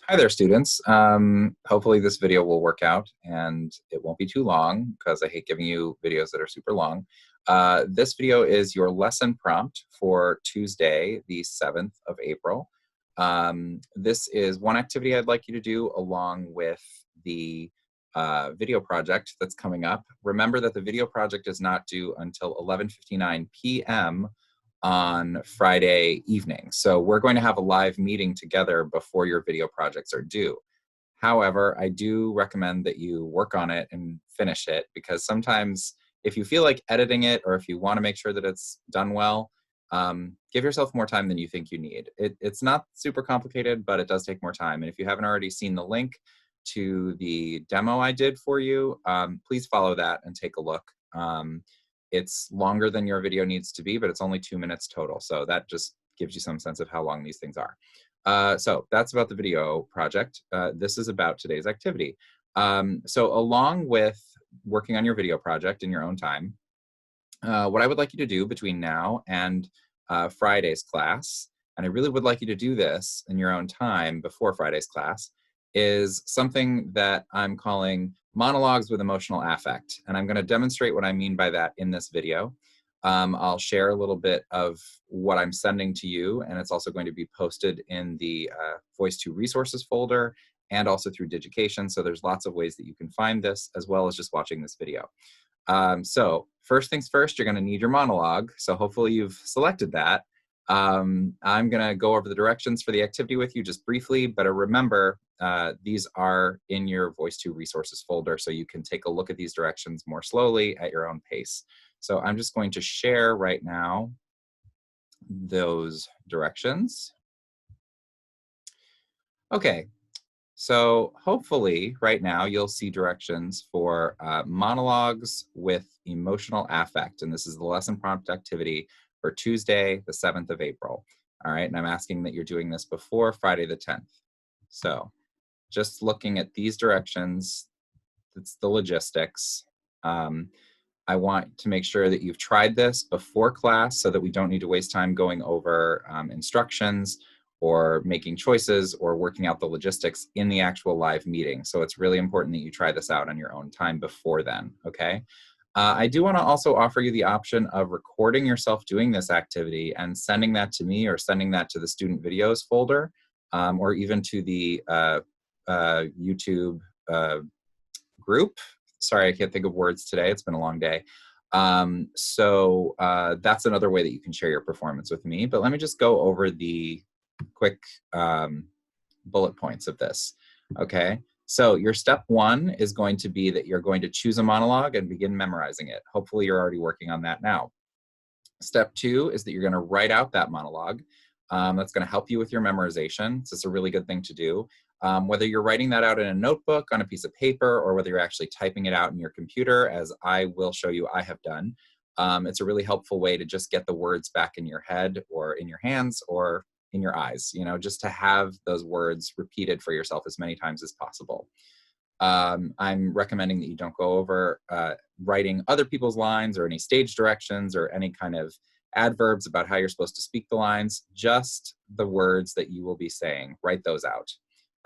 Hi there, students. Hopefully this video will work out and it won't be too long because I hate giving you videos that are super long. This video is your lesson prompt for Tuesday, the 7th of April. This is one activity I'd like you to do along with the video project that's coming up. Remember that the video project is not due until 11:59 p.m. on Friday evening. So we're going to have a live meeting together before your video projects are due. However, I do recommend that you work on it and finish it, because sometimes if you feel like editing it or if you want to make sure that it's done well, give yourself more time than you think you need. It's not super complicated, but it does take more time. And if you haven't already seen the link to the demo I did for you, please follow that and take a look. It's longer than your video needs to be, but it's only 2 minutes total. So that just gives you some sense of how long these things are. So that's about the video project. This is about today's activity. So along with working on your video project in your own time, what I would like you to do between now and Friday's class, and I really would like you to do this in your own time before Friday's class, is something that I'm calling monologues with emotional affect. And I'm going to demonstrate what I mean by that in this video. I'll share a little bit of what I'm sending to you, and it's also going to be posted in the Voice 2 resources folder and also through Digication. So there's lots of ways that you can find this, as well as just watching this video. So first things first, you're going to need your monologue. So hopefully you've selected that. I'm going to go over the directions for the activity with you just briefly, but remember, these are in your Voice 2 resources folder, so you can take a look at these directions more slowly at your own pace. So I'm just going to share right now those directions. Okay, so hopefully right now you'll see directions for monologues with emotional affect, and this is the lesson prompt activity for Tuesday, the 7th of April. All right, and I'm asking that you're doing this before Friday the 10th. So just looking at these directions, it's the logistics. I want to make sure that you've tried this before class so that we don't need to waste time going over instructions or making choices or working out the logistics in the actual live meeting. So it's really important that you try this out on your own time before then, okay? I do want to also offer you the option of recording yourself doing this activity and sending that to me or sending that to the student videos folder, or even to the YouTube group. Sorry, I can't think of words today. It's been a long day. So that's another way that you can share your performance with me. But let me just go over the quick bullet points of this, okay? So your step one is going to be that you're going to choose a monologue and begin memorizing it. Hopefully you're already working on that now. Step two is that you're going to write out that monologue. That's going to help you with your memorization. So it's a really good thing to do. Whether you're writing that out in a notebook, on a piece of paper, or whether you're actually typing it out in your computer, as I will show you I have done, it's a really helpful way to just get the words back in your head or in your hands or in your eyes, you know, just to have those words repeated for yourself as many times as possible. I'm recommending that you don't go over writing other people's lines or any stage directions or any kind of adverbs about how you're supposed to speak the lines, just the words that you will be saying. Write those out.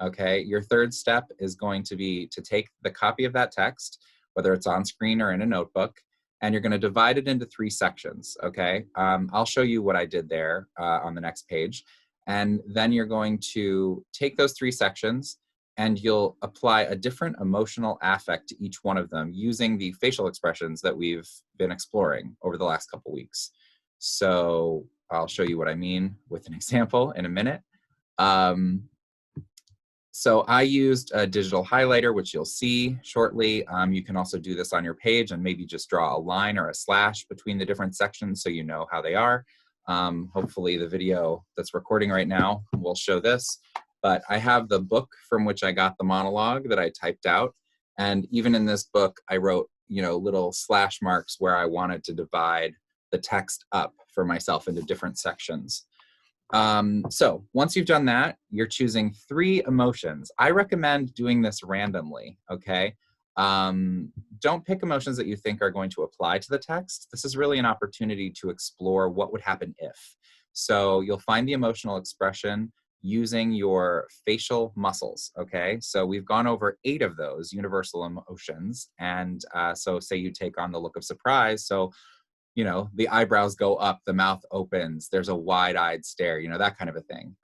Okay, your third step is going to be to take the copy of that text, whether it's on screen or in a notebook, and you're going to divide it into 3 sections, okay? I'll show you what I did there on the next page. And then you're going to take those 3 sections and you'll apply a different emotional affect to each one of them using the facial expressions that we've been exploring over the last couple weeks. So I'll show you what I mean with an example in a minute. So I used a digital highlighter, which you'll see shortly. You can also do this on your page and maybe just draw a line or a slash between the different sections so you know how they are. Hopefully the video that's recording right now will show this, but I have the book from which I got the monologue that I typed out. And even in this book, I wrote, you know, little slash marks where I wanted to divide the text up for myself into different sections. So once you've done that, you're choosing 3 emotions. I recommend doing this randomly, okay? Don't pick emotions that you think are going to apply to the text. This is really an opportunity to explore what would happen if. So you'll find the emotional expression, using your facial muscles, okay? So we've gone over 8 of those universal emotions. And so say you take on the look of surprise. So, you know, the eyebrows go up, the mouth opens, there's a wide-eyed stare, you know, that kind of a thing.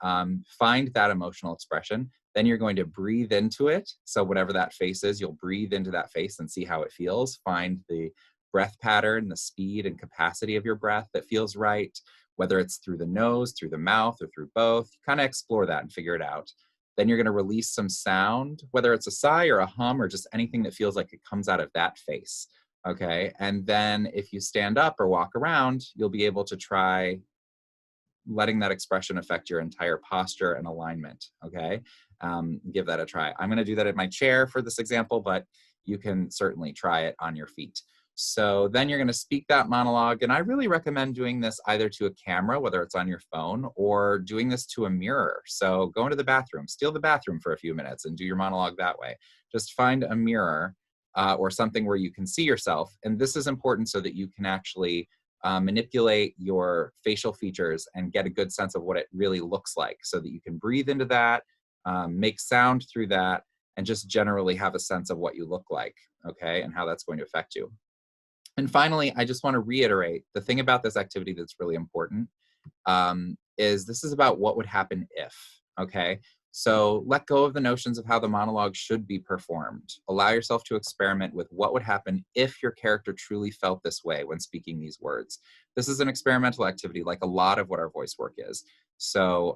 Find that emotional expression. Then you're going to breathe into it. So whatever that face is, you'll breathe into that face and see how it feels. Find the breath pattern, the speed and capacity of your breath that feels right, whether it's through the nose, through the mouth, or through both. Kind of explore that and figure it out. Then you're going to release some sound, whether it's a sigh or a hum or just anything that feels like it comes out of that face. Okay, and then if you stand up or walk around, you'll be able to try letting that expression affect your entire posture and alignment. Okay, give that a try. I'm going to do that in my chair for this example, but you can certainly try it on your feet. So then you're going to speak that monologue, and I really recommend doing this either to a camera, whether it's on your phone, or doing this to a mirror. So go into the bathroom, steal the bathroom for a few minutes and do your monologue that way. Just find a mirror or something where you can see yourself. And this is important so that you can actually manipulate your facial features and get a good sense of what it really looks like so that you can breathe into that, make sound through that, and just generally have a sense of what you look like, okay, and how that's going to affect you. And finally, I just want to reiterate the thing about this activity that's really important is this is about what would happen if, okay? So let go of the notions of how the monologue should be performed. Allow yourself to experiment with what would happen if your character truly felt this way when speaking these words. This is an experimental activity like a lot of what our voice work is. So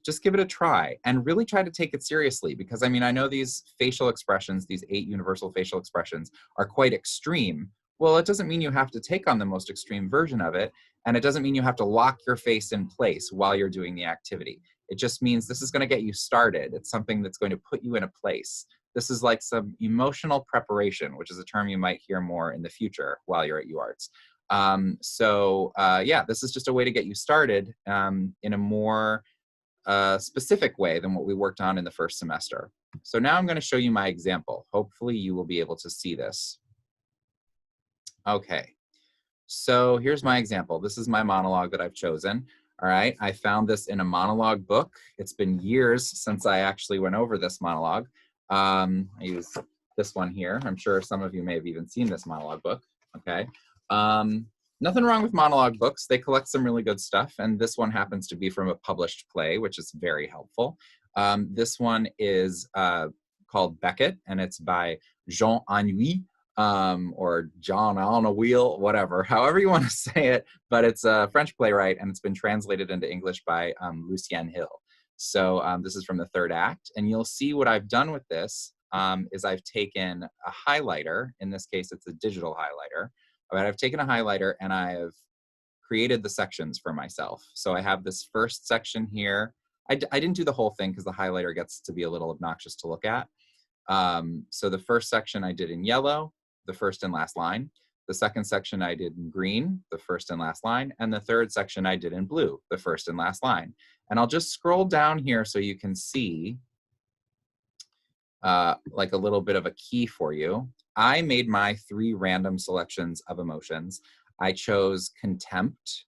just give it a try and really try to take it seriously because, I mean, I know these facial expressions, these 8 universal facial expressions are quite extreme. Well, it doesn't mean you have to take on the most extreme version of it. And it doesn't mean you have to lock your face in place while you're doing the activity. It just means this is going to get you started. It's something that's going to put you in a place. This is like some emotional preparation, which is a term you might hear more in the future while you're at UArts. Yeah, this is just a way to get you started in a more specific way than what we worked on in the first semester. So now I'm going to show you my example. Hopefully you will be able to see this. Okay. So here's my example. This is my monologue that I've chosen. All right, I found this in a monologue book. It's been years since I actually went over this monologue. I use this one here. I'm sure some of you may have even seen this monologue book. Okay. Nothing wrong with monologue books. They collect some really good stuff. And this one happens to be from a published play, which is very helpful. This one is called Beckett, and it's by Jean Anouilh. Or John on a wheel, whatever, however you want to say it, but it's a French playwright and it's been translated into English by Lucien Hill. So this is from the 3rd act, and you'll see what I've done with this is I've taken a highlighter. In this case, it's a digital highlighter. But I've taken a highlighter and I have created the sections for myself. So I have this first section here. I didn't do the whole thing because the highlighter gets to be a little obnoxious to look at. So the first section I did in yellow, the first and last line. The second section I did in green, the first and last line. And the third section I did in blue, the first and last line. And I'll just scroll down here so you can see like a little bit of a key for you. I made my 3 random selections of emotions. I chose contempt,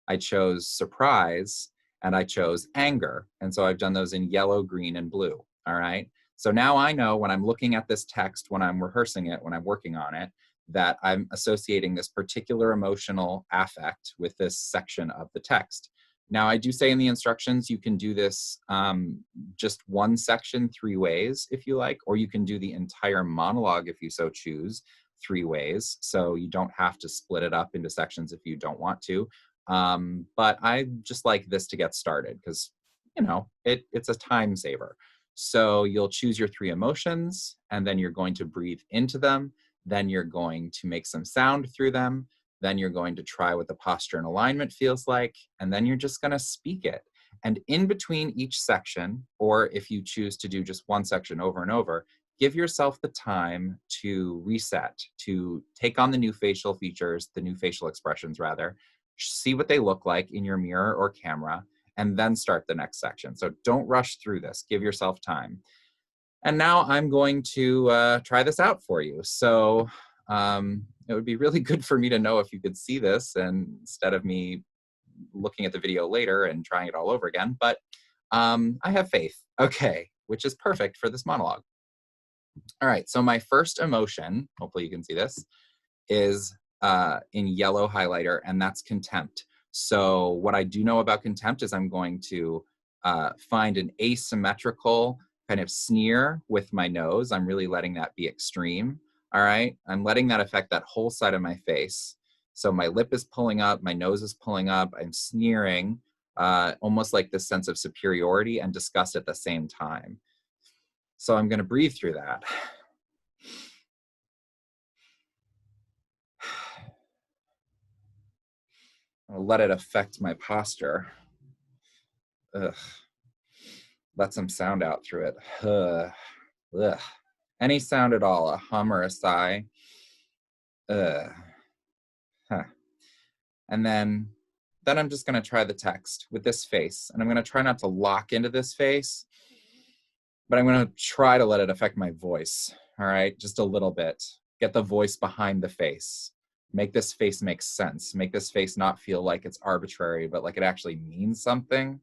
I chose surprise, and I chose anger. And so I've done those in yellow, green, and blue. All right. So now I know when I'm looking at this text, when I'm rehearsing it, when I'm working on it, that I'm associating this particular emotional affect with this section of the text. Now, I do say in the instructions, you can do this just one section 3 ways if you like, or you can do the entire monologue if you so choose 3 ways. So you don't have to split it up into sections if you don't want to. But I just like this to get started because, you know, it's a time saver. So you'll choose your 3 emotions and then you're going to breathe into them. Then you're going to make some sound through them. Then you're going to try what the posture and alignment feels like. And then you're just going to speak it. And in between each section, or if you choose to do just one section over and over, give yourself the time to reset, to take on the new facial features, the new facial expressions rather, see what they look like in your mirror or camera, and then start the next section. So don't rush through this, give yourself time. And now I'm going to try this out for you. So it would be really good for me to know if you could see this and instead of me looking at the video later and trying it all over again. But I have faith. Okay, which is perfect for this monologue. All right, so my first emotion, hopefully you can see this, is in yellow highlighter, and that's contempt. So what I do know about contempt is I'm going to find an asymmetrical kind of sneer with my nose. I'm really letting that be extreme. All right, I'm letting that affect that whole side of my face. So my lip is pulling up, my nose is pulling up, I'm sneering, almost like this sense of superiority and disgust at the same time. So I'm going to breathe through that. I'll let it affect my posture. Ugh. Let some sound out through it. Ugh. Any sound at all, a hum or a sigh. Ugh. Huh. And then I'm just going to try the text with this face. And I'm going to try not to lock into this face, but I'm going to try to let it affect my voice. All right, just a little bit. Get the voice behind the face. Make this face make sense. Make this face not feel like it's arbitrary, but like it actually means something.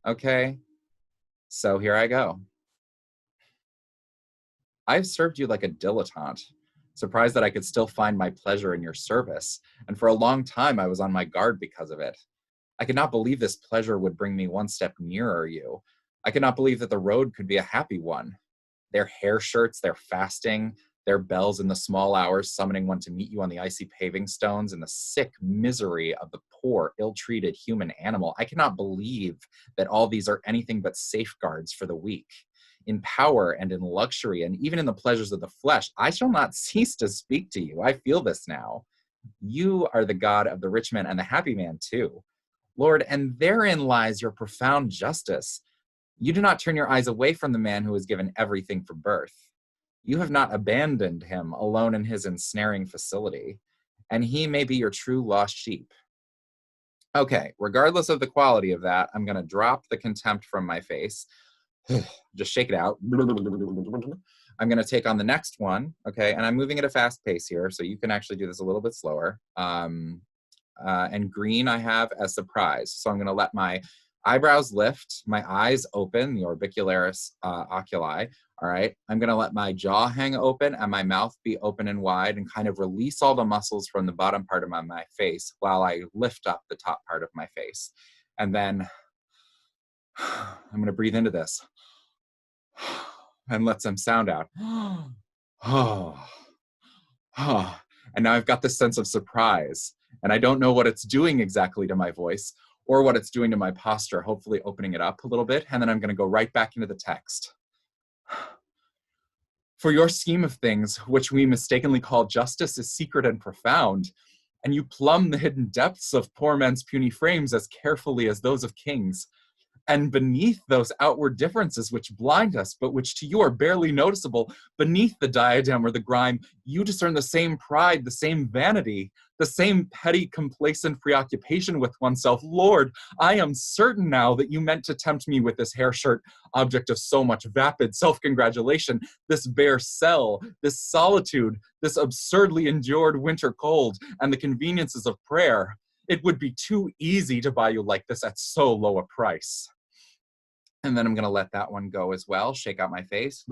Okay, so here I go. I've served you like a dilettante, surprised that I could still find my pleasure in your service, and for a long time I was on my guard because of it. I could not believe this pleasure would bring me one step nearer you. I could not believe that the road could be a happy one. Their hair shirts, their fasting, their bells in the small hours summoning one to meet you on the icy paving stones, and the sick misery of the poor, ill-treated human animal. I cannot believe that all these are anything but safeguards for the weak. In power and in luxury, and even in the pleasures of the flesh, I shall not cease to speak to you. I feel this now. You are the God of the rich man and the happy man too. Lord, and therein lies your profound justice. You do not turn your eyes away from the man who has given everything for birth. You have not abandoned him alone in his ensnaring facility, and he may be your true lost sheep. Okay, regardless of the quality of that, I'm going to drop the contempt from my face. Just shake it out. I'm going to take on the next one, okay? And I'm moving at a fast pace here, so you can actually do this a little bit slower. And green I have as surprise. So I'm going to let my eyebrows lift, my eyes open, the orbicularis oculi, all right? I'm going to let my jaw hang open and my mouth be open and wide and kind of release all the muscles from the bottom part of my face while I lift up the top part of my face. And then I'm going to breathe into this and let some sound out. And now I've got this sense of surprise, and I don't know what it's doing exactly to my voice or what it's doing to my posture, hopefully opening it up a little bit, and then I'm going to go right back into the text. For your scheme of things, which we mistakenly call justice, is secret and profound, and you plumb the hidden depths of poor men's puny frames as carefully as those of kings. And beneath those outward differences which blind us, but which to you are barely noticeable, beneath the diadem or the grime, you discern the same pride, the same vanity, the same petty, complacent preoccupation with oneself. Lord, I am certain now that you meant to tempt me with this hair shirt, object of so much vapid self-congratulation, this bare cell, this solitude, this absurdly endured winter cold, and the conveniences of prayer. It would be too easy to buy you like this at so low a price. And then I'm going to let that one go as well. Shake out my face.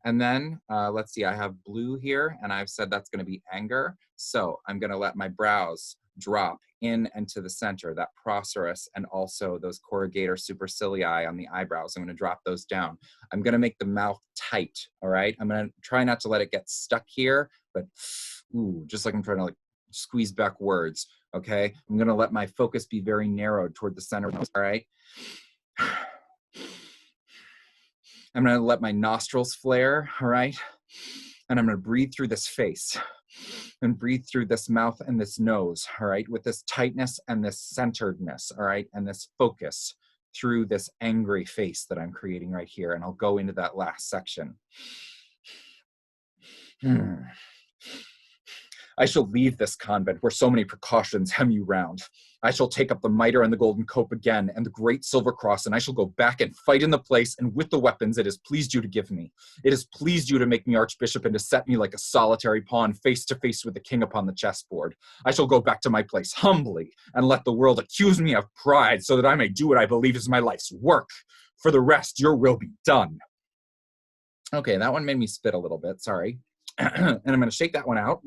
And then let's see, I have blue here, and I've said that's going to be anger. So I'm going to let my brows drop in and to the center, that procerus, and also those corrugator supercilii on the eyebrows. I'm going to drop those down. I'm going to make the mouth tight, all right? I'm going to try not to let it get stuck here, but ooh, just like I'm trying to like squeeze back words, okay? I'm going to let my focus be very narrowed toward the center, all right? I'm going to let my nostrils flare, all right? And I'm going to breathe through this face and breathe through this mouth and this nose, all right? With this tightness and this centeredness, all right? And this focus through this angry face that I'm creating right here. And I'll go into that last section. I shall leave this convent where so many precautions hem you round. I shall take up the mitre and the golden cope again, and the great silver cross, and I shall go back and fight in the place, and with the weapons it has pleased you to give me. It has pleased you to make me archbishop, and to set me like a solitary pawn face to face with the king upon the chessboard. I shall go back to my place humbly, and let the world accuse me of pride, so that I may do what I believe is my life's work. For the rest, your will be done. Okay, that one made me spit a little bit, sorry. And I'm gonna shake that one out.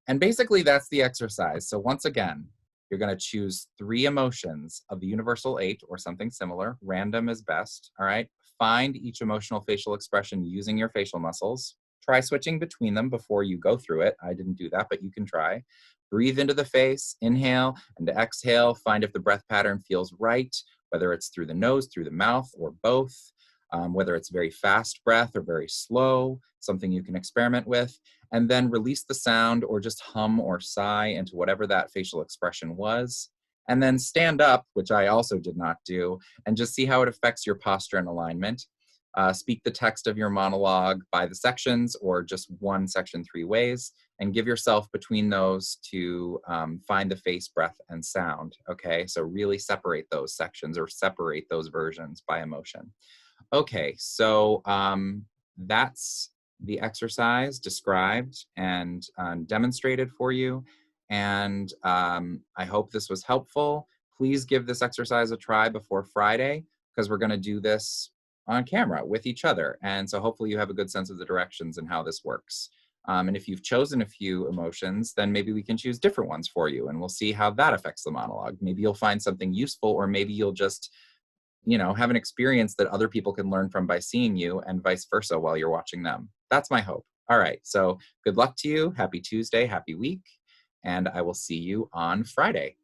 And basically that's the exercise. So once again, you're gonna choose 3 emotions of the universal 8 or something similar. Random is best, all right? Find each emotional facial expression using your facial muscles. Try switching between them before you go through it. I didn't do that, but you can try. Breathe into the face, inhale, and exhale. Find if the breath pattern feels right, whether it's through the nose, through the mouth, or both. Whether it's very fast breath or very slow, something you can experiment with, and then release the sound or just hum or sigh into whatever that facial expression was. And then stand up, which I also did not do, and just see how it affects your posture and alignment. Speak the text of your monologue by the sections or just one section 3 ways, and give yourself between those to find the face, breath, and sound, okay? So really separate those sections or separate those versions by emotion. Okay, so that's the exercise described and demonstrated for you. And I hope this was helpful. Please give this exercise a try before Friday, because we're gonna do this on camera with each other. And so hopefully you have a good sense of the directions and how this works. And if you've chosen a few emotions, then maybe we can choose different ones for you, and we'll see how that affects the monologue. Maybe you'll find something useful, or maybe you'll just have an experience that other people can learn from by seeing you, and vice versa while you're watching them. That's my hope. All right, so good luck to you. Happy Tuesday, happy week, and I will see you on Friday.